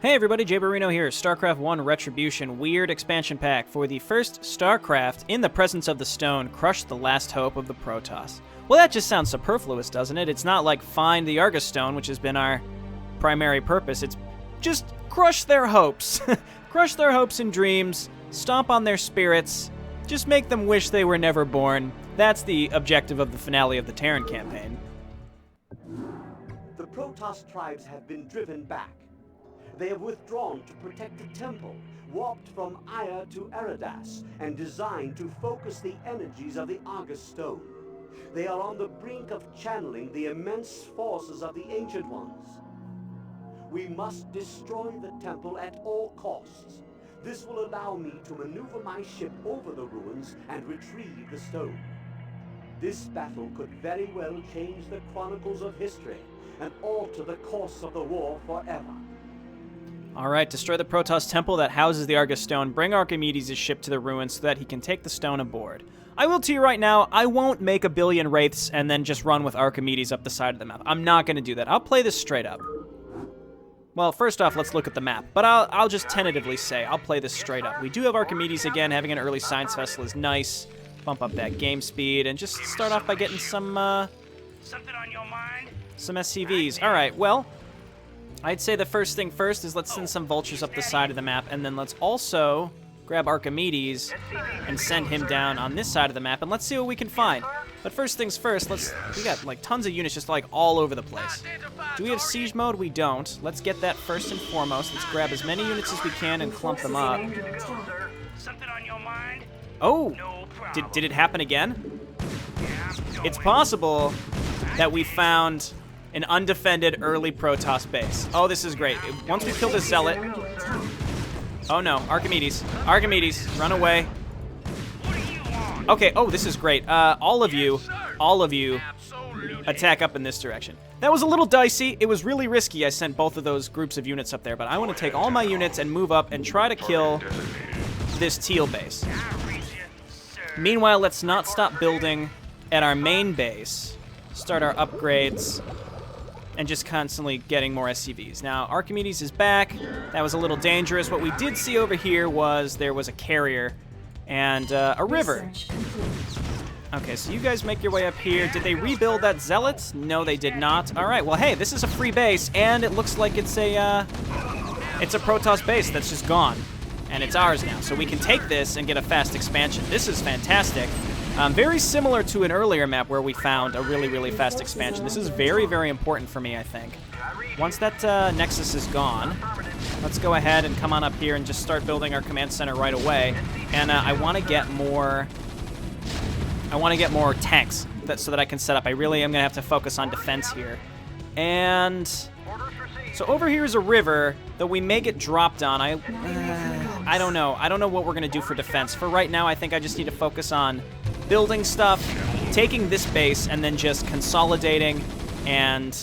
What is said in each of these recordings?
Hey everybody, JayborinoPlays here. Starcraft 1 Retribution Weird Expansion Pack for the first Starcraft in the presence of the stone. Crush the last hope of the Protoss. Well, that just sounds superfluous, doesn't it? It's not like find the Argus Stone, which has been our primary purpose. It's just crush their hopes. Crush their hopes and dreams. Stomp on their spirits. Just make them wish they were never born. That's the objective of the finale of the Terran campaign. The Protoss tribes have been driven back. They have withdrawn to protect the temple, warped from Aya to Eridas, and designed to focus the energies of the Argus Stone. They are on the brink of channeling the immense forces of the Ancient Ones. We must destroy the temple at all costs. This will allow me to maneuver my ship over the ruins and retrieve the stone. This battle could very well change the chronicles of history and alter the course of the war forever. Alright, destroy the Protoss temple that houses the Argus Stone. Bring Archimedes' ship to the ruins so that he can take the stone aboard. I will tell you right now, I won't make a billion wraiths and then just run with Archimedes up the side of the map. I'm not going to do that. I'll play this straight up. Well, first off, let's look at the map. But I'll just tentatively say, I'll play this straight up. We do have Archimedes again. Having an early science vessel is nice. Bump up that game speed and just start off by getting some, Something on your mind? some SCVs. Alright, well, I'd say the first thing first is let's send some vultures up the side of the map, and then let's also grab Archimedes and send him down on this side of the map, and let's see what we can find. But first things first, we got like tons of units just like all over the place. Do we have siege mode? We don't. Let's get that first and foremost. Let's grab as many units as we can and clump them up. Something on your mind? Oh, No problem. did it happen again? It's possible that we found an undefended early Protoss base. Oh, this is great. Once we kill this zealot... Oh no, Archimedes. Archimedes, run away. What do you want? Okay, oh, this is great. All of you, attack up in this direction. That was a little dicey. It was really risky. I sent both of those groups of units up there, but I want to take all my units and move up and try to kill this teal base. Meanwhile, let's not stop building at our main base. Start our upgrades and just constantly getting more SCVs. Now, Archimedes is back. That was a little dangerous. What we did see over here was there was a carrier and a river. Okay, so you guys make your way up here. Did they rebuild that zealot? No, they did not. All right, well, hey, this is a free base, and it looks like it's a Protoss base that's just gone, and it's ours now. So we can take this and get a fast expansion. This is fantastic. Very similar to an earlier map where we found a really, really fast expansion. This is very, very important for me, I think. Once that Nexus is gone, let's go ahead and come on up here and just start building our command center right away. And I want to get more... tanks so that I can set up. I really am going to have to focus on defense here. And... so over here is a river that we may get dropped on. I don't know. I don't know what we're going to do for defense. For right now, I think I just need to focus on building stuff, taking this base, and then just consolidating and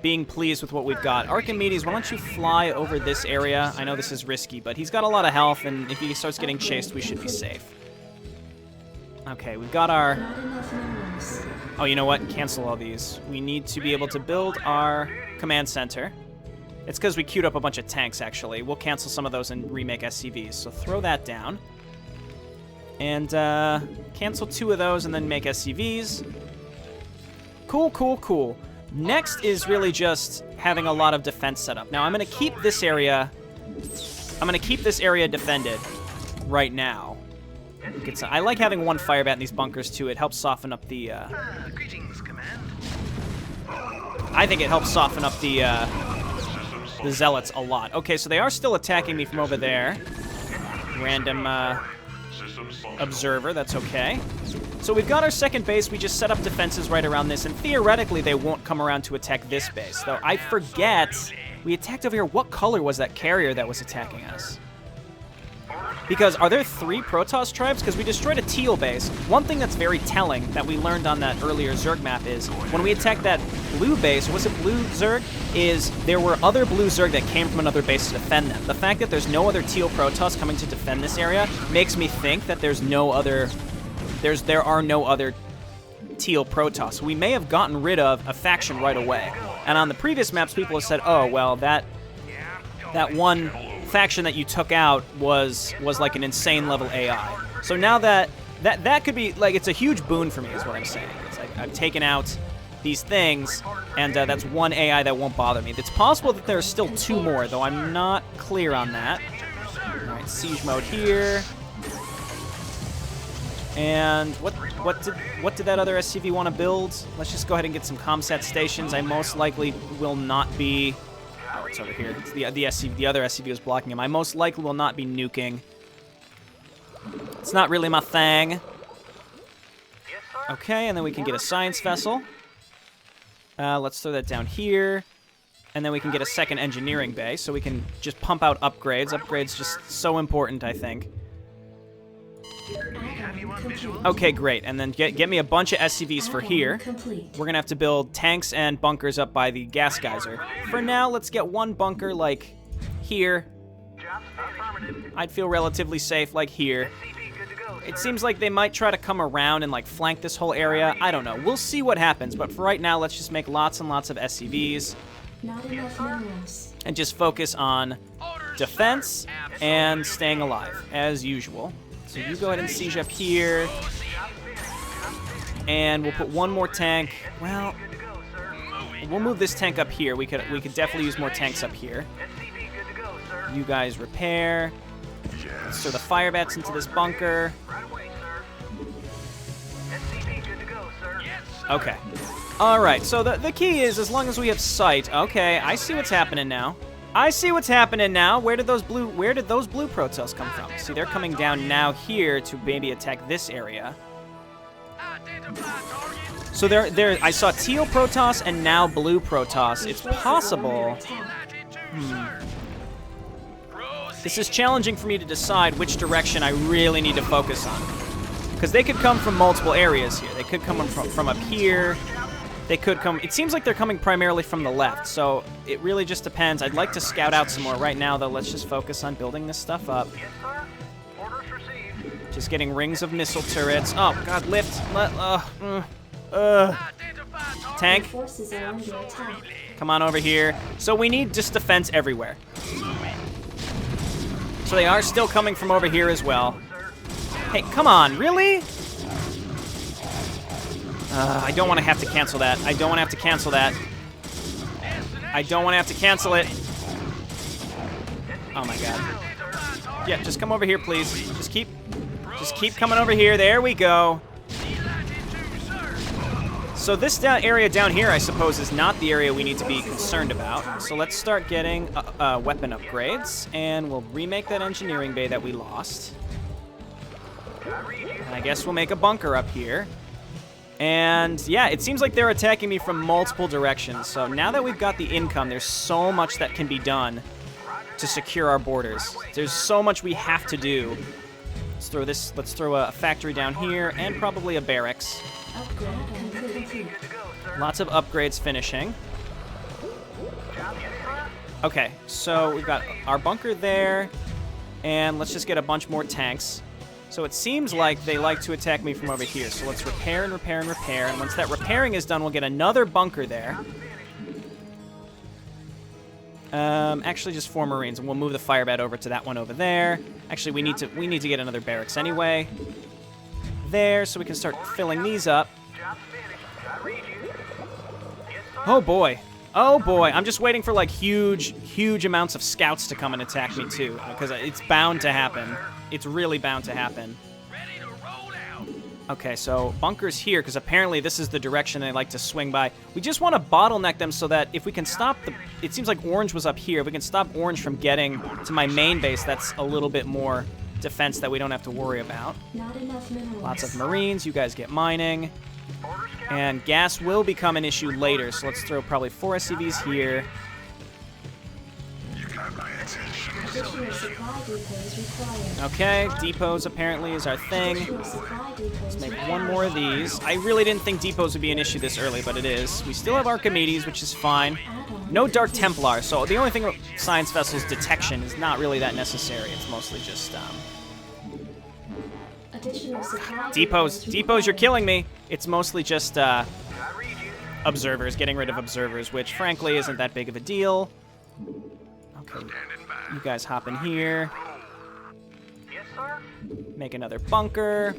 being pleased with what we've got. Archimedes, why don't you fly over this area? I know this is risky, but he's got a lot of health, and if he starts getting chased, we should be safe. Okay, we've got our... oh, you know what? Cancel all these. We need to be able to build our command center. It's because we queued up a bunch of tanks, actually. We'll cancel some of those and remake SCVs. So throw that down. And cancel 2 of those and then make SCVs. Cool, cool, cool. Next is really just having a lot of defense set up. Now, I'm going to keep this area... defended right now. I like having one fire bat in these bunkers, too. It helps soften up the... Greetings, Command. I think it helps soften up the zealots a lot. Okay, so they are still attacking me from over there. Random observer, that's okay. So we've got our second base. We just set up defenses right around this, and theoretically they won't come around to attack this base. Though I forget, we attacked over here. What color was that carrier that was attacking us? Because are there 3 Protoss tribes? Because we destroyed a teal base. One thing that's very telling that we learned on that earlier Zerg map is when we attacked that blue base, or was it blue Zerg, is there were other blue Zerg that came from another base to defend them. The fact that there's no other teal Protoss coming to defend this area makes me think that there are no other teal Protoss. We may have gotten rid of a faction right away. And on the previous maps, people have said, oh, well, that that one faction that you took out was like an insane level AI. So now that could be, like, it's a huge boon for me is what I'm saying. It's like I've taken out these things, and that's one AI that won't bother me. It's possible that there are still 2 more, though I'm not clear on that. Alright, siege mode here. And what did that other SCV want to build? Let's just go ahead and get some comsat stations. I most likely will not be... Oh, it's over here. It's the SCV. The other SCV was blocking him. I most likely will not be nuking. It's not really my thing. Okay, and then we can get a science vessel. Let's throw that down here. And then we can get a second engineering bay, so we can just pump out upgrades. Upgrades just so important, I think. Okay, great. And then get me a bunch of SCVs for here. We're going to have to build tanks and bunkers up by the gas geyser. For now, let's get one bunker, like, here. I'd feel relatively safe, like, here. It seems like they might try to come around and, like, flank this whole area. I don't know. We'll see what happens. But for right now, let's just make lots and lots of SCVs. Not enough minerals. And just focus on defense and staying alive, as usual. So you go ahead and siege up here. And we'll put one more tank. Well, we'll move this tank up here. We could definitely use more tanks up here. You guys repair. Let's throw the fire bats into this bunker. Okay. Alright, so the key is, as long as we have sight... Okay, I see what's happening now. I see what's happening now. Where did those blue Protoss come from? See, they're coming down now here to maybe attack this area. So I saw teal Protoss and now blue Protoss. It's possible... This is challenging for me to decide which direction I really need to focus on. Because they could come from multiple areas here. They could come from up here. They could come... It seems like they're coming primarily from the left, so it really just depends. I'd like to scout out some more. Right now, though, let's just focus on building this stuff up. Just getting rings of missile turrets. Oh, God, lift. Tank. Come on over here. So we need just defense everywhere. So they are still coming from over here as well. Hey, come on, really? I don't want to have to cancel that. I don't want to have to cancel that. I don't want to have to cancel it. Oh my God. Yeah, just come over here, please. Just keep coming over here. There we go. So this area down here, I suppose, is not the area we need to be concerned about. So let's start getting weapon upgrades, and we'll remake that engineering bay that we lost. And I guess we'll make a bunker up here. And yeah, it seems like they're attacking me from multiple directions. So now that we've got the income, there's so much that can be done to secure our borders. There's so much we have to do. Let's throw a factory down here and probably a barracks. Lots of upgrades finishing. Okay, so we've got our bunker there, and let's just get a bunch more tanks. So it seems like they like to attack me from over here. So let's repair and repair and repair, and once that repairing is done, we'll get another bunker there. Actually, just 4 Marines, and we'll move the fire bat over to that one over there. Actually, we need to get another barracks anyway. There, so we can start filling these up. Oh boy. Oh boy. I'm just waiting for like huge amounts of scouts to come and attack me too, because it's bound to happen. It's really bound to happen. Okay, so bunkers here, because apparently this is the direction they like to swing by. We just want to bottleneck them so that if we can stop the... It seems like orange was up here. If we can stop orange from getting to my main base, that's a little bit more defense that we don't have to worry about. Not enough minerals. Lots of Marines. You guys get mining. And gas will become an issue later, so let's throw probably 4 SCVs here. Additional supply depots required. Okay, depots apparently is our thing. Additional supply depots Let's make required. one more of these. I really didn't think depots would be an issue this early, but it is. We still have Archimedes, which is fine. No Dark Templar, so the only thing with Science Vessel's detection is not really that necessary. It's mostly just, Additional supply Depots, required. you're killing me. It's mostly just, observers, getting rid of observers, which frankly isn't that big of a deal. Okay, you guys hop in here. Yes, sir. Make another bunker.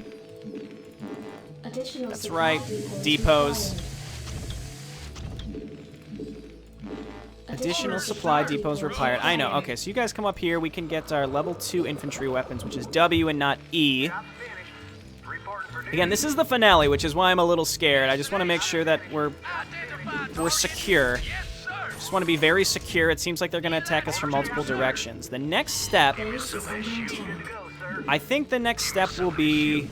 Additional That's supply right, depots. required. Additional supply depots required. I know. Okay, so you guys come up here. We can get our level 2 infantry weapons, which is W and not E. Job's finished. Reporting for duty. Again, this is the finale, which is why I'm a little scared. I just want to make sure that we're secure. Yes, sir. Just want to be very secure. It seems like they're going to attack us from multiple directions. The next step, Base is under attack. Go, sir. I think the next step will be...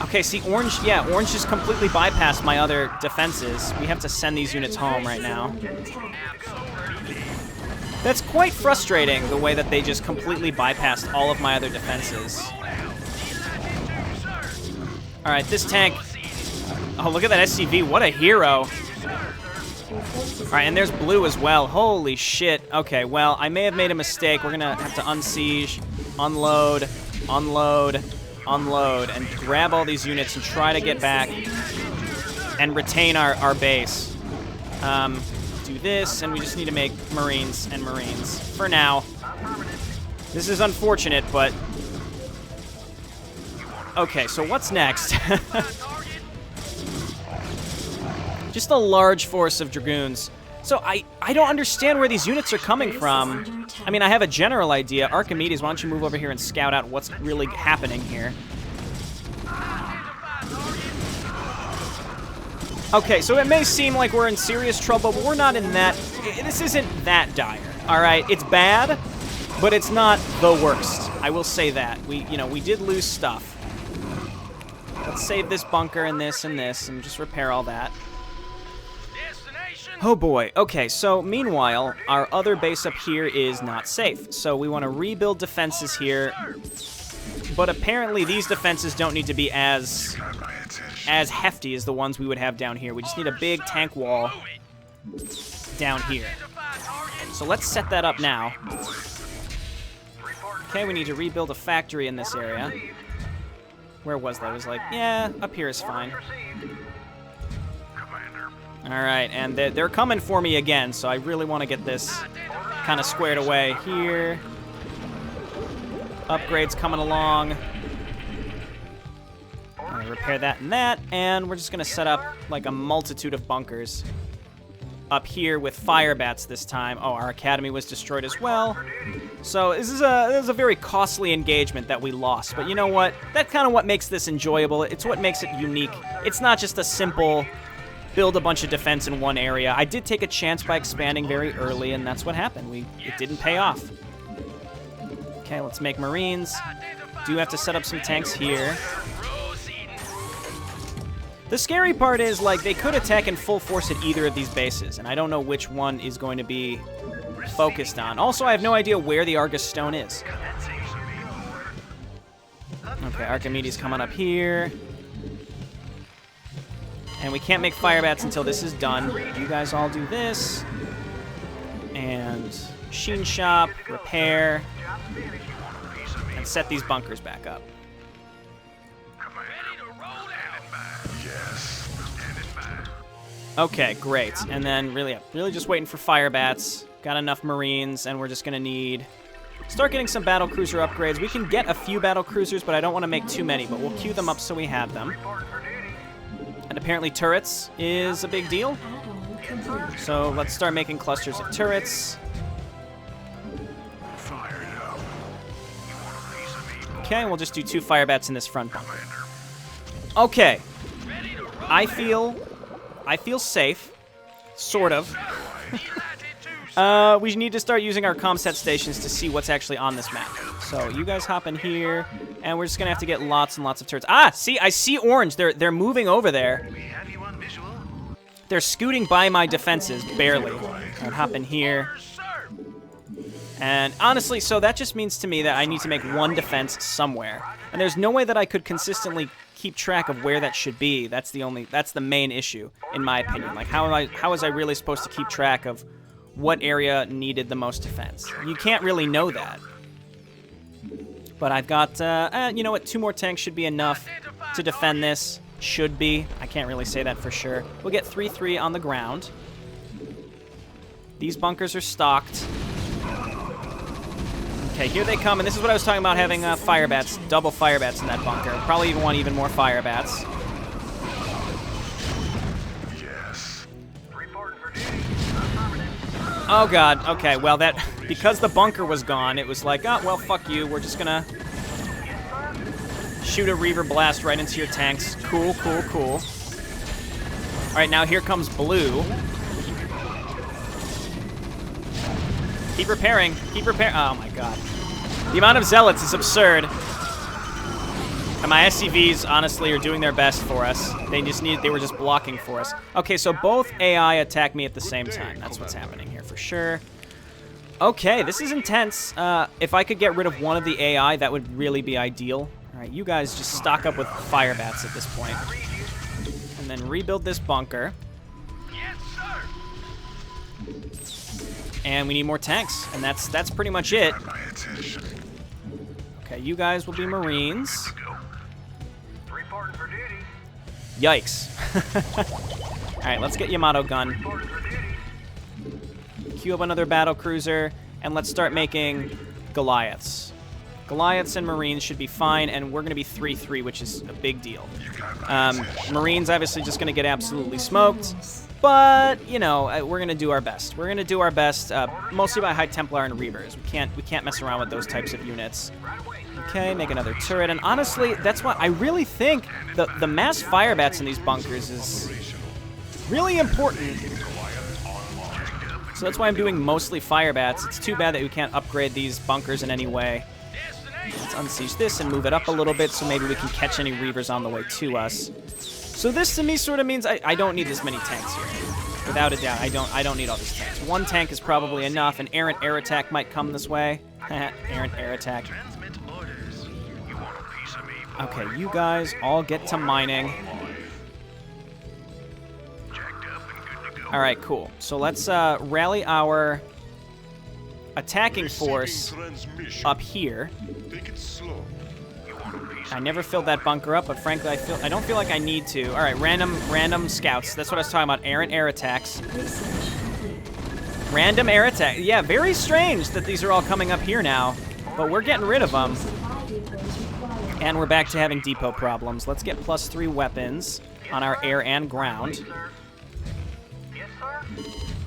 Okay, see, Orange, yeah, Orange just completely bypassed my other defenses. We have to send these units home right now. Under attack. That's quite frustrating, the way that they just completely bypassed all of my other defenses. Alright, this tank... Oh, look at that SCV, what a hero. Alright, and there's blue as well. Holy shit. Okay, well, I may have made a mistake. We're gonna have to unsiege, unload, unload, unload, and grab all these units and try to get back and retain our base. Do this, and we just need to make Marines and Marines for now. This is unfortunate, but... Okay, so what's next? Just a large force of Dragoons. So I don't understand where these units are coming from. I mean, I have a general idea. Archimedes, why don't you move over here and scout out what's really happening here? Okay, so it may seem like we're in serious trouble, but we're not in that... This isn't that dire, all right? It's bad, but it's not the worst. I will say that. We did lose stuff. Let's save this bunker and this and just repair all that. Oh boy. Okay, so meanwhile, our other base up here is not safe. So we want to rebuild defenses here. But apparently these defenses don't need to be as hefty as the ones we would have down here. We just need a big tank wall down here. So let's set that up now. Okay, we need to rebuild a factory in this area. Where was that? It was like, yeah, up here is fine. Alright, and they're coming for me again, so I really want to get this kind of squared away here. Upgrades coming along. Repair that, and we're just going to set up like a multitude of bunkers up here with fire bats this time. Oh, our academy was destroyed as well. So this is a very costly engagement that we lost, but you know what? That's kind of what makes this enjoyable. It's what makes it unique. It's not just a simple... build a bunch of defense in one area. I did take a chance by expanding very early, and that's what happened. It didn't pay off. Okay, let's make Marines. Do have to set up some tanks here. The scary part is, like, they could attack in full force at either of these bases, and I don't know which one is going to be focused on. Also, I have no idea where the Argus Stone is. Okay, Archimedes coming up here. And we can't make fire bats until this is done. You guys all do this. And machine shop, repair, and set these bunkers back up. Okay, great. And then really just waiting for fire bats. Got enough Marines, and we're just gonna need... Start getting some battle cruiser upgrades. We can get a few battle cruisers, but I don't want to make too many, but we'll queue them up so we have them. And apparently turrets is a big deal. Add-on complete. So let's start making clusters of turrets. Okay, we'll just do 2 fire bats in this front bunker. Okay. I feel safe. Sort of. We need to start using our comset stations to see what's actually on this map. So you guys hop in here, and we're just gonna have to get lots and lots of turrets. Ah, see, I see orange. They're moving over there. They're scooting by my defenses, barely. I'll hop in here. And honestly, so that just means to me that I need to make one defense somewhere. And there's no way that I could consistently keep track of where that should be. That's the main issue, in my opinion. Like, how was I really supposed to keep track of what area needed the most defense? You can't really know that. But I've got, you know what, 2 more tanks should be enough to defend this. Should be. I can't really say that for sure. We'll get 3-3 on the ground. These bunkers are stocked. Okay, here they come, and this is what I was talking about, having fire bats, double fire bats in that bunker. Probably even want even more fire bats. Yes. Reporting for duty. Affirmative. Oh god, okay, well that, because the bunker was gone, it was like, oh, well, fuck you, we're just gonna shoot a Reaver blast right into your tanks. Cool, cool, cool. Alright, now here comes blue. Keep repairing, oh my god. The amount of zealots is absurd. And my SCVs, honestly, are doing their best for us. They were just blocking for us. Okay, so both AI attack me at the same time. That's what's happening here for sure. Okay, this is intense. If I could get rid of one of the AI, that would really be ideal. All right, you guys just stock up with fire bats at this point. And then rebuild this bunker. Yes, sir. And we need more tanks, and that's pretty much it. Okay, you guys will be Marines. Reporting for duty. Yikes. All right, let's get Yamato gun. Reporting for duty. Queue up another battle cruiser, and let's start making Goliaths. Goliaths and Marines should be fine, and we're going to be 3-3, which is a big deal. Marines obviously just going to get absolutely smoked, but, you know, we're going to do our best. We're going to do our best, mostly by High Templar and Reavers. We can't mess around with those types of units. Okay, make another turret, and honestly, that's why I really think the mass fire bats in these bunkers is really important. So that's why I'm doing mostly fire bats. It's too bad that we can't upgrade these bunkers in any way. Let's unsiege this and move it up a little bit so maybe we can catch any Reavers on the way to us. So this to me sort of means I don't need this many tanks here. Without a doubt, I don't need all these tanks. One tank is probably enough. An errant air attack might come this way. Errant air attack. Okay, you guys all get to mining. All right, cool. So let's rally our attacking force up here. I never filled that bunker up, but frankly, I don't feel like I need to. All right, random scouts. That's what I was talking about. Errant air attacks. Random air attack. Yeah, very strange that these are all coming up here now, but we're getting rid of them. And we're back to having depot problems. Let's get +3 weapons on our air and ground. Yes, sir.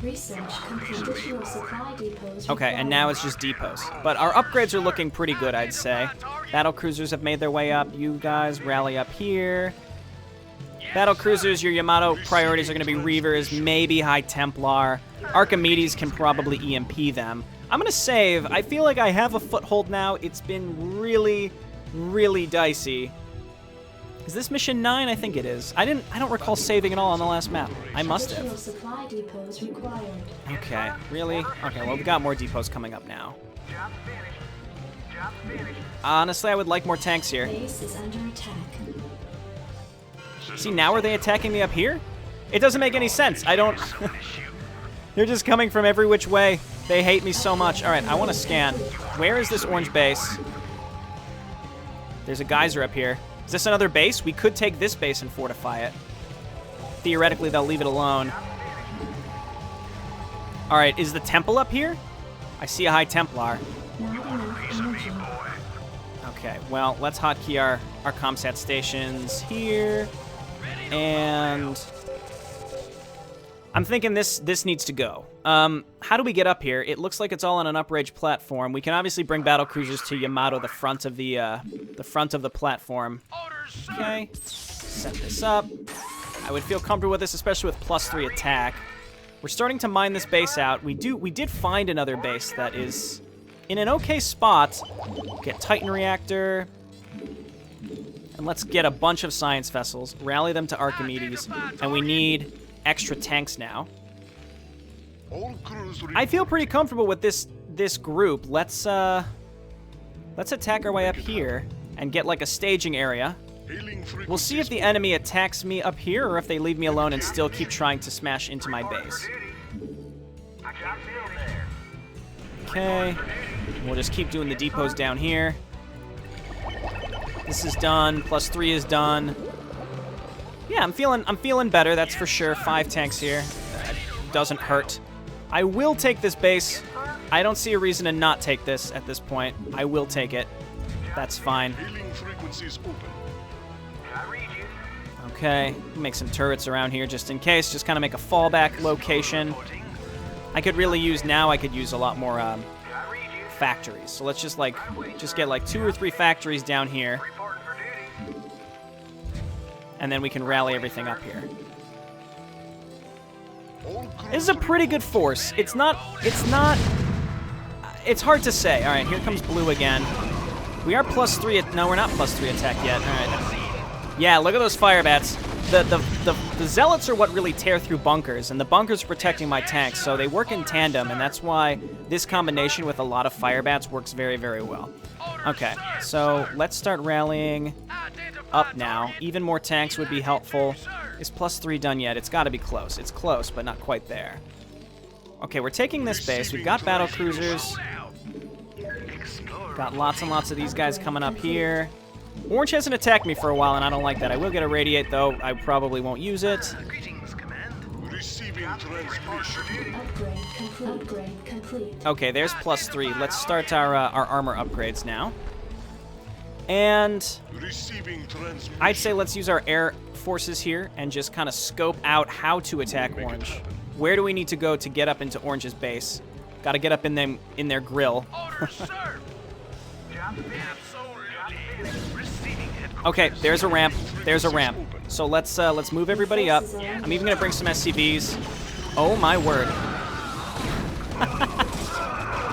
Research completed. Your supply depots. Okay, and now it's just depots. But our upgrades are looking pretty good, I'd say. Battle cruisers have made their way up. You guys rally up here. Battle cruisers, your Yamato priorities are going to be Reavers, maybe High Templar. Archimedes can probably EMP them. I'm going to save. I feel like I have a foothold now. It's been really, really dicey. Is this mission 9? I think it is. I don't recall saving at all on the last map. I must have. Additional supply depots required. Okay, really? Okay, well, we've got more depots coming up now. Job finished. Job finished. Honestly, I would like more tanks here. Base is under attack. See, now are they attacking me up here? It doesn't make any sense. I don't... They're just coming from every which way. They hate me so much. All right, I want to scan. Where is this orange base? There's a geyser up here. Is this another base? We could take this base and fortify it. Theoretically, they'll leave it alone. All right, is the temple up here? I see a High Templar. Not enough energy. Okay, well, let's hotkey our comsat stations here. And I'm thinking this needs to go. How do we get up here? It looks like it's all on an uprage platform. We can obviously bring battle cruisers to Yamato, the front of the platform. Okay, set this up. I would feel comfortable with this, especially with +3 attack. We're starting to mine this base out. We did find another base that is in an okay spot. Get Titan reactor. And let's get a bunch of science vessels, rally them to Archimedes, and we need extra tanks now. I feel pretty comfortable with this group. Let's attack our way up here and get like a staging area. We'll see if the enemy attacks me up here or if they leave me alone and still keep trying to smash into my base. Okay, we'll just keep doing the depots down here. This is done. +3 is done. Yeah, I'm feeling better. That's for sure. 5 tanks here. Doesn't hurt. I will take this base. I don't see a reason to not take this at this point. I will take it. That's fine. Hailing frequencies open. I read you. Okay, make some turrets around here just in case. Just kind of make a fallback location. I could really use now. I could use a lot more I read you. factories. So let's just get like 2 or 3 factories down here, Reporting for duty. and then we can rally everything up here. All crews This is a pretty good force. It's hard to say. All right, here comes blue again. We are +3 no, we're not +3 attack yet. All right. Yeah, look at those fire bats. The zealots are what really tear through bunkers, and the bunkers are protecting my tanks, so they work in tandem, and that's why this combination with a lot of fire bats works very, very well. Okay, so let's start rallying up now. Even more tanks would be helpful. Is +3 done yet? It's got to be close. It's close, but not quite there. Okay, we're taking this base. We've got battle cruisers. Got lots and lots of these guys coming up here. Orange hasn't attacked me for a while, and I don't like that. I will get a radiate, though. I probably won't use it. Greetings, Command. receiving transmission. Upgrade complete. Okay, there's +3. Let's start our armor upgrades now. And Receiving transmission. I'd say let's use our air forces here and just kind of scope out how to attack Orange. Where do we need to go to get up into Orange's base? Got to get up in their grill. Okay, there's a ramp. There's a ramp. So let's move everybody up. I'm even gonna bring some SCVs. Oh my word.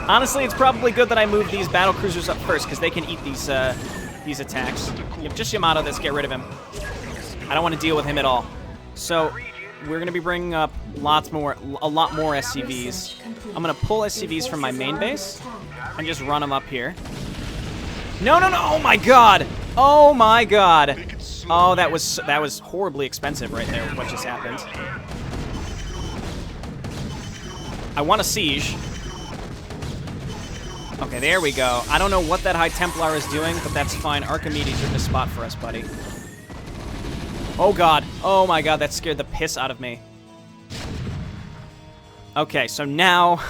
Honestly, it's probably good that I move these battle cruisers up first because they can eat these attacks. Yep, just Yamato this. Get rid of him. I don't want to deal with him at all. So we're gonna be bringing up a lot more SCVs. I'm gonna pull SCVs from my main base and just run them up here. No, no, no! Oh my god! Oh my god! Oh, that was horribly expensive right there. What just happened? I want a siege. Okay, there we go. I don't know what that High Templar is doing, but that's fine. Archimedes, you're in the spot for us, buddy. Oh god. Oh my god, that scared the piss out of me. Okay, so now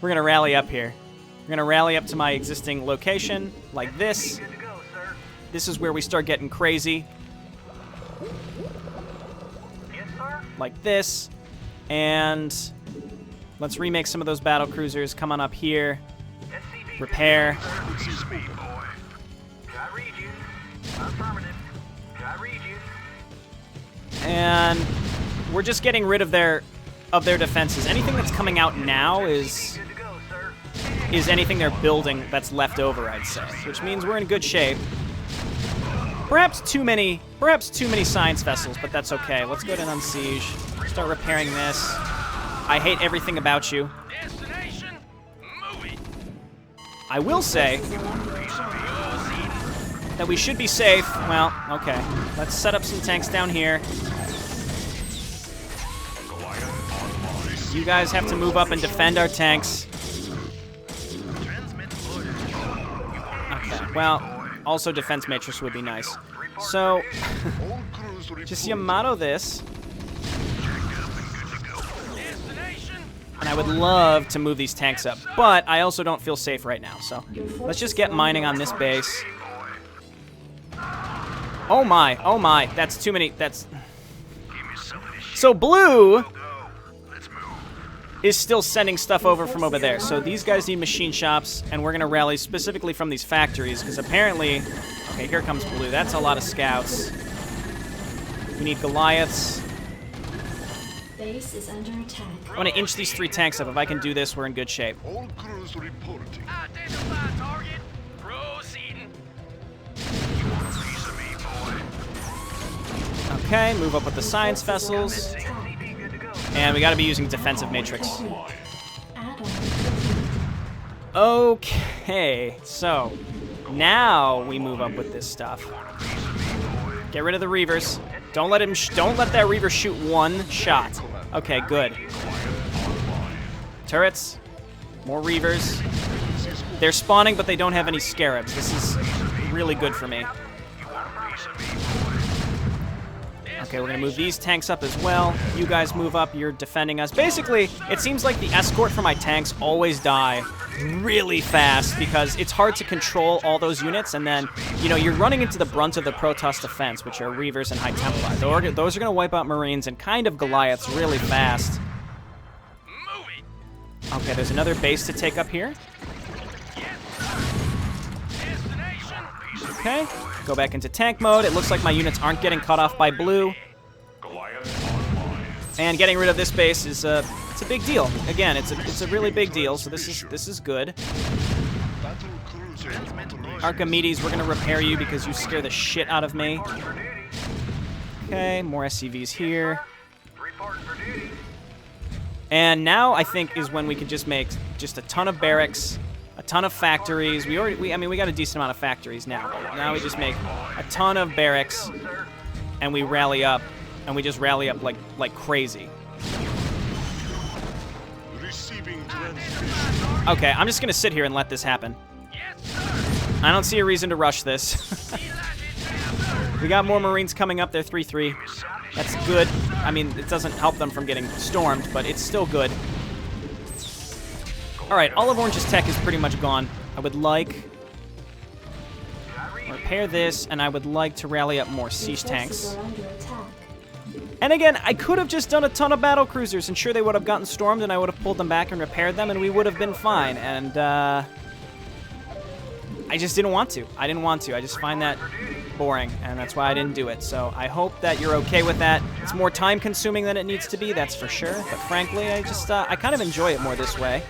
we're gonna rally up here. We're gonna rally up to my existing location, like this. Good to go, sir. This is where we start getting crazy, Yes, sir. like this. And let's remake some of those battle cruisers. Come on up here. SCV. Repair. Speed, boy. I read you. Affirmative. I read you. And we're just getting rid of their defenses. Anything that's coming out now is Good to go, sir. anything they're building that's left over, I'd say. Which means we're in good shape. Perhaps too many science vessels, but that's okay. Let's go to Unsiege. Start repairing this. I hate everything about you. Destination. Movie. I will say that we should be safe. Well, okay. Let's set up some tanks down here. You guys have to move up and defend our tanks. Okay, well, also defense matrix would be nice. So, All crews report. just Yamato this. And I would love to move these tanks up, but I also don't feel safe right now, so let's just get mining on this base. Oh my, that's too many, that's... So blue is still sending stuff over from over there, so these guys need machine shops, and we're gonna rally specifically from these factories, because apparently... Okay, here comes blue, that's a lot of scouts. We need Goliaths. Base is under attack. I want to inch these 3 tanks up. If I can do this, we're in good shape. All crews reporting. Identify target. Proceeding. Okay, move up with the science vessels. SCV. Good to go. And we got to be using defensive matrix. Add-on complete. Okay, so now we move up with this stuff. Get rid of the Reavers. Don't let that Reaver shoot 1 shot. Okay, good. Turrets. More Reavers. They're spawning, but they don't have any Scarabs. This is really good for me. Okay, Okay, we're gonna move these tanks up as well. You guys move up, you're defending us. Basically, it seems like the escort for my tanks always die really fast because it's hard to control all those units, and then, you know, you're running into the brunt of the Protoss defense, which are Reavers and High Templar. Those are gonna wipe out Marines and kind of Goliaths really fast. Okay, there's another base to take up here. Okay, go back into tank mode. It looks like my units aren't getting cut off by blue. And getting rid of this base is it's a big deal. Again, it's a really big deal. So this is good. Battle cruiser operation. Archimedes, we're gonna repair you because you scare the shit out of me. Okay, more SCVs here. And now I think is when we can just make just a ton of barracks. A ton of factories. I mean, we got a decent amount of factories now. But now we just make a ton of barracks, and we rally up, and we just rally up like crazy. Receiving transmission. Okay, I'm just gonna sit here and let this happen. I don't see a reason to rush this. We got more Marines coming up. They're 3-3. That's good. I mean, it doesn't help them from getting stormed, but it's still good. All right, all of Orange's tech is pretty much gone. I would like to repair this, and I would like to rally up more siege tanks. And again, I could have just done a ton of battle cruisers, and sure, they would have gotten stormed, and I would have pulled them back and repaired them, and we would have been fine. And I just didn't want to. I didn't want to. I just find that boring, and that's why I didn't do it. So I hope that you're okay with that. It's more time-consuming than it needs to be, that's for sure. But frankly, I kind of enjoy it more this way.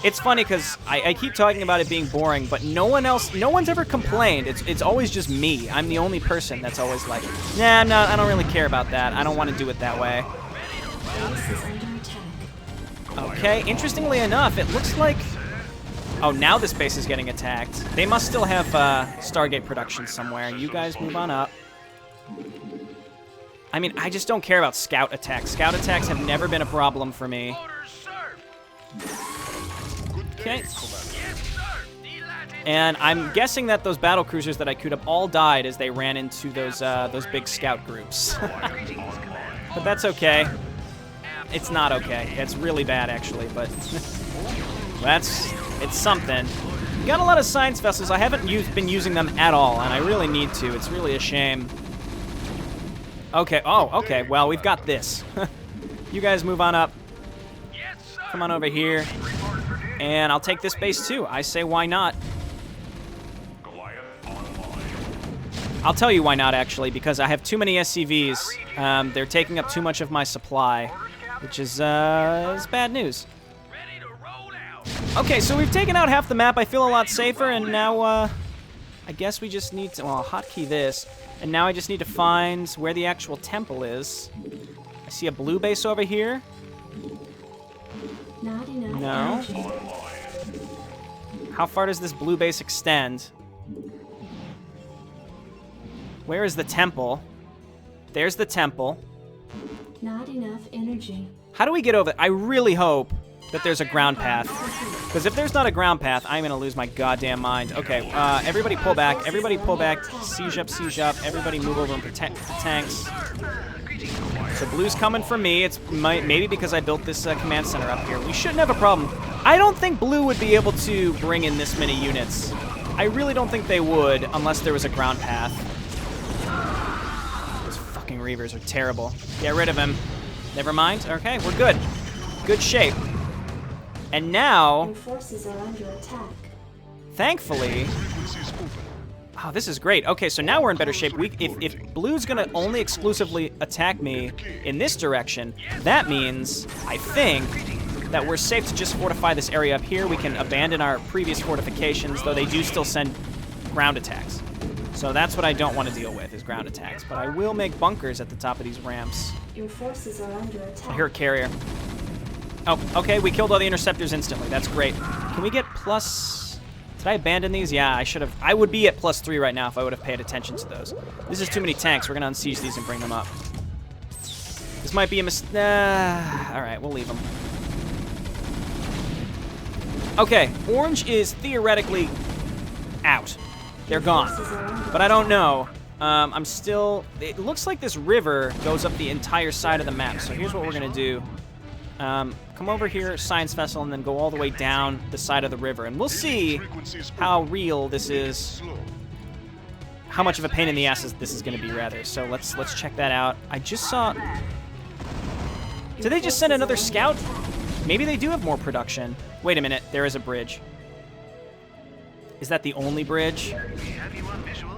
It's funny because I keep talking about it being boring, but no one's ever complained. It's always just me. I'm the only person that's always like, nah, no, I don't really care about that. I don't want to do it that way. Okay, interestingly enough, it looks like... Oh, now this base is getting attacked. They must still have Stargate production somewhere. You guys move on up. I mean, I just don't care about scout attacks. Scout attacks have never been a problem for me. Okay. And I'm guessing that those battle cruisers that I queued up all died as they ran into those big scout groups. But that's okay. It's not okay. It's really bad, actually, but it's something. We got a lot of science vessels. I haven't been using them at all, and I really need to. It's really a shame. Okay. Oh, okay. Well, we've got this. You guys move on up. Come on over here. And I'll take this base too. I say why not? I'll tell you why not, actually, because I have too many SCVs. They're taking up too much of my supply, which is bad news. Okay, so we've taken out half the map. I feel a lot safer, and now I guess we just need to, well, hotkey this. And now I just need to find where the actual temple is. I see a blue base over here. Not enough No. energy. How far does this blue base extend? Where is the temple? There's the temple. Not enough energy. How do we get over it? I really hope that there's a ground path. Because if there's not a ground path, I'm going to lose my goddamn mind. Okay, everybody pull back. Everybody pull back. Siege up, siege up. Everybody move over and protect the tanks. So blue's coming for me. It's maybe because I built this command center up here. We shouldn't have a problem. I don't think blue would be able to bring in this many units. I really don't think they would unless there was a ground path. Those fucking Reavers are terrible. Get rid of him. Never mind. Okay, we're good. Good shape. And now, Your forces are under attack. thankfully... Oh, this is great. Okay, so now we're in better shape. If blue's gonna only exclusively attack me in this direction, that means, I think, that we're safe to just fortify this area up here. We can abandon our previous fortifications, though they do still send ground attacks. So that's what I don't want to deal with, is ground attacks. But I will make bunkers at the top of these ramps. Your forces are under attack. I hear a carrier. Oh, okay, we killed all the interceptors instantly. That's great. Can we get plus... Did I abandon these? Yeah, I should have. I would be at +3 right now if I would have paid attention to those. This is too many tanks. We're going to unsiege these and bring them up. This might be a mistake. All right, we'll leave them. Okay, orange is theoretically out. They're gone. But I don't know. I'm still... It looks like this river goes up the entire side of the map. So here's what we're going to do. Come over here, Science Vessel, and then go all the way down the side of the river. And we'll see how real this is. How much of a pain in the ass this is going to be, rather. So let's check that out. I just saw... Did they just send another scout? Maybe they do have more production. Wait a minute. There is a bridge. Is that the only bridge? Have you on visual?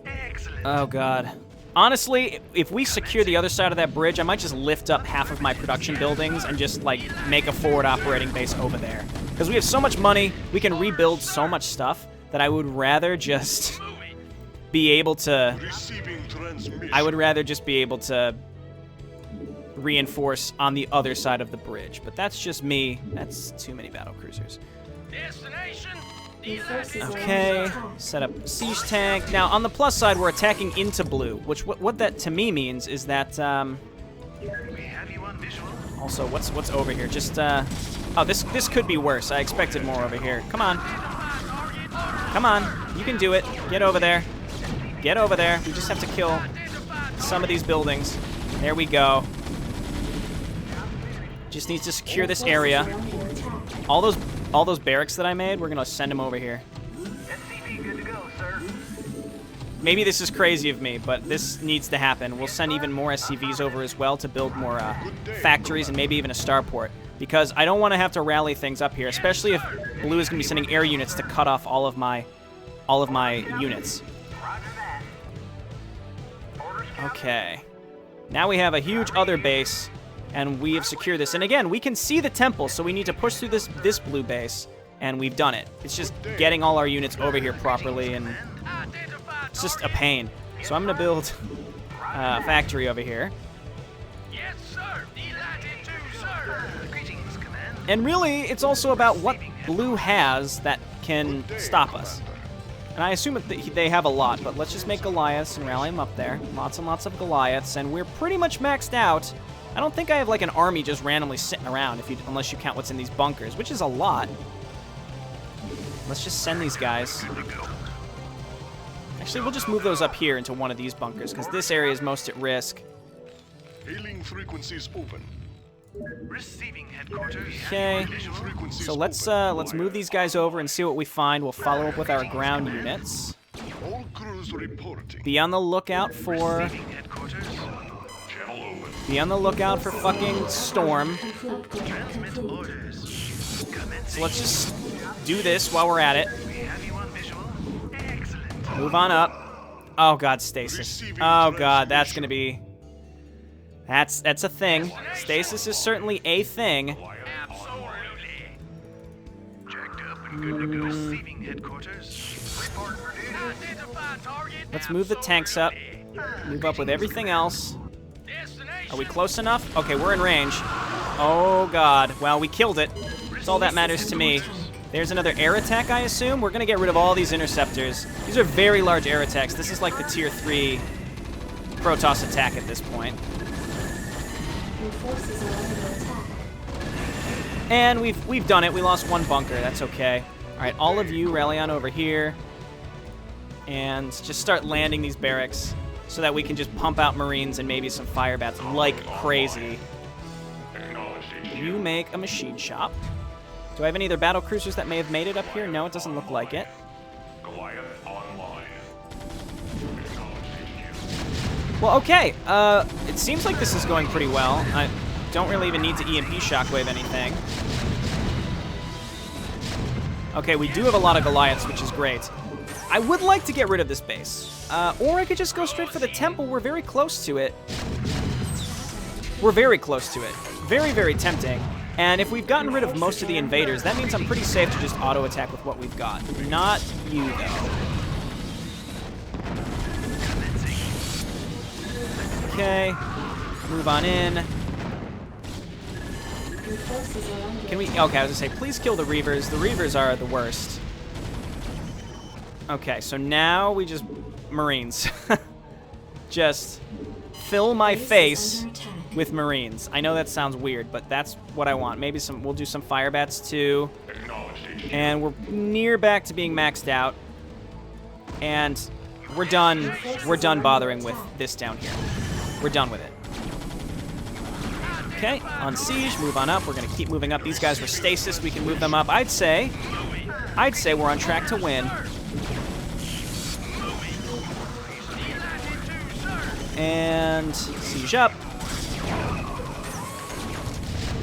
Excellent. Oh, God. Honestly, if we secure the other side of that bridge, I might just lift up half of my production buildings and just, like, make a forward operating base over there. Because we have so much money, we can rebuild so much stuff that I would rather just be able to... I would rather just be able to reinforce on the other side of the bridge. But that's just me. That's too many battle cruisers. Destination. Your forces are Okay, under attack. set up siege tank. Now, on the plus side, we're attacking into blue, which what that to me means is that, We have you on visual. also, what's over here? Just, oh, this could be worse. I expected more over here. Come on. Come on. You can do it. Get over there. Get over there. We just have to kill some of these buildings. There we go. Just needs to secure this area. Under attack. All those barracks that I made, we're gonna send them over here. SCV good to go, sir. Maybe this is crazy of me, but this needs to happen. We'll send even more SCVs over as well to build more factories and maybe even a starport. Because I don't want to have to rally things up here, especially if Blue is gonna be sending air units to cut off all of my units. Roger that. Orders Okay. Now we have a huge other base, and we have secured this. And again, we can see the temple, so we need to push through this blue base, and we've done it. It's just getting all our units over here properly, and it's just a pain. So I'm going to build a factory over here. Yes, sir. Delighted to, sir. Greetings, command. And really, it's also about what Blue has that can stop us. And I assume that they have a lot, but let's just make Goliaths and rally them up there. Lots and lots of Goliaths, and we're pretty much maxed out. I don't think I have like an army just randomly sitting around, unless you count what's in these bunkers, which is a lot. Let's just send these guys. Actually, we'll just move those up here into one of these bunkers, because this area is most at risk. Hailing frequencies open. Receiving headquarters. Okay. Frequencies So let's open. move these guys over and see what we find. We'll follow up with our ground units. All crews reporting. Be on the lookout for... Receiving headquarters. Be on the lookout for fucking Storm. Transmit orders. Commencing. So let's just do this while we're at it. We have you on visual. Excellent. Move on up. Oh god, stasis. Oh god, that's gonna be... That's a thing. Stasis is certainly a thing. Absolutely. Jacked up and good to go. Receiving headquarters. Report for duty. Identify target. Let's move the tanks up. Move up with everything else. Are we close enough? Okay, we're in range. Oh god. Well, we killed it. That's all that matters to me. There's another air attack, I assume. We're gonna get rid of all these interceptors. These are very large air attacks. This is like the tier 3 Protoss attack at this point. Your forces are under attack. And we've done it. We lost one bunker. That's okay. All right, all of you rally on over here and just start landing these barracks so that we can just pump out Marines and maybe some fire bats like crazy. You make a machine shop. Do I have any other battle cruisers that may have made it up here? No, it doesn't look like it. Well, okay. It seems like this is going pretty well. I don't really even need to EMP shockwave anything. Okay, we do have a lot of Goliaths, which is great. I would like to get rid of this base. Or I could just go straight for the temple. We're very close to it. We're very close to it. Very, very tempting. And if we've gotten rid of most of the invaders, that means I'm pretty safe to just auto-attack with what we've got. Not you, though. Okay. Move on in. Your forces are under Can we... Okay, I was gonna say, please kill the Reavers. The Reavers are the worst. Okay, so now we just... Marines. Just fill my face with Marines. I know that sounds weird, but that's what I want. Maybe some... We'll do some fire bats, too. And we're near back to being maxed out. And we're done. We're done bothering with this down here. We're done with it. Okay, on siege, move on up. We're gonna keep moving up. These guys were stasis. We can move them up. I'd say we're on track to win. And siege up.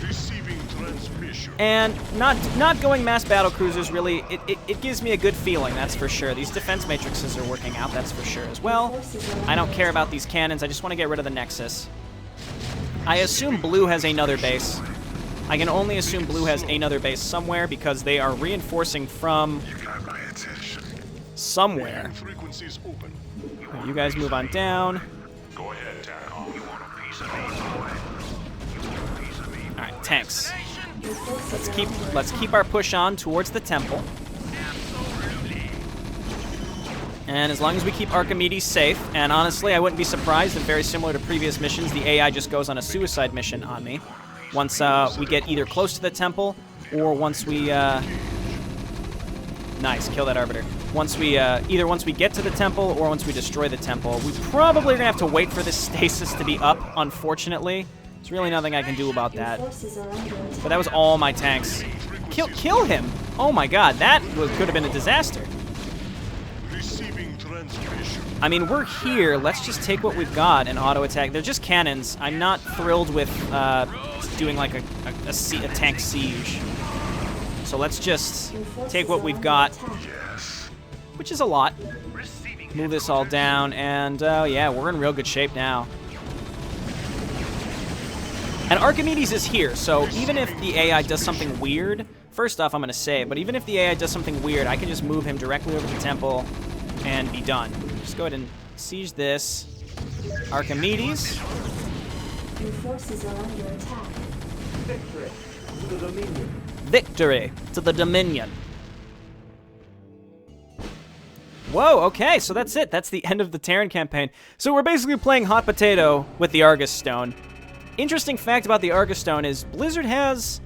Receiving transmission. And not going mass battle cruisers really, it gives me a good feeling, that's for sure. These defense matrices are working out, that's for sure as well. I don't care about these cannons, I just want to get rid of the Nexus. I assume blue has another base. I can only assume blue has another base somewhere because they are reinforcing from somewhere. Frequencies open. You guys move on down. Go ahead, Terran. You want a piece of me, boy? You want a piece of me? All right, tanks. Let's keep our push on towards the temple. And as long as we keep Archimedes safe, and honestly, I wouldn't be surprised if very similar to previous missions, the AI just goes on a suicide mission on me. Once we get either close to the temple, or once we... Nice, kill that Arbiter. Once we, either once we get to the temple, or once we destroy the temple. We probably are gonna have to wait for this stasis to be up, unfortunately. There's really nothing I can do about that. But that was all my tanks. Kill him! Oh my god, that could have been a disaster. I mean, we're here. Let's just take what we've got and auto-attack. They're just cannons. I'm not thrilled with doing like a tank siege. So let's just take what we've got, which is a lot. Move this all down, and yeah, we're in real good shape now. And Archimedes is here, so even if the AI does something weird, first off, I'm going to save, but even if the AI does something weird, I can just move him directly over the temple and be done. Just go ahead and siege this. Archimedes. Your forces are under attack. Victory to the Dominion. Victory to the Dominion. Whoa, okay, so that's it. That's the end of the Terran campaign. So we're basically playing hot potato with the Argus Stone. Interesting fact about the Argus Stone is Blizzard has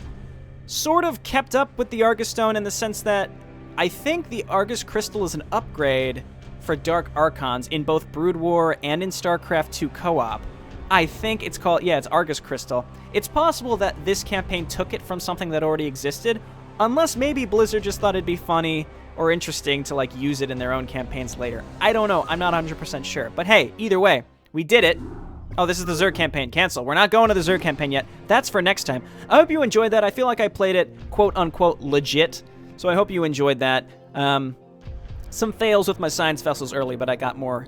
sort of kept up with the Argus Stone in the sense that I think the Argus Crystal is an upgrade for Dark Archons in both Brood War and in Starcraft 2 co-op. I think it's called, yeah, it's Argus Crystal. It's possible that this campaign took it from something that already existed, unless maybe Blizzard just thought it'd be funny or interesting to, like, use it in their own campaigns later. I don't know. I'm not 100% sure. But hey, either way, we did it. Oh, this is the Zerg campaign. Cancel. We're not going to the Zerg campaign yet. That's for next time. I hope you enjoyed that. I feel like I played it quote-unquote legit, so I hope you enjoyed that. Some fails with my science vessels early, but I got more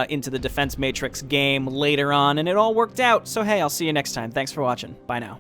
into the Defense Matrix game later on, and it all worked out. So hey, I'll see you next time. Thanks for watching. Bye now.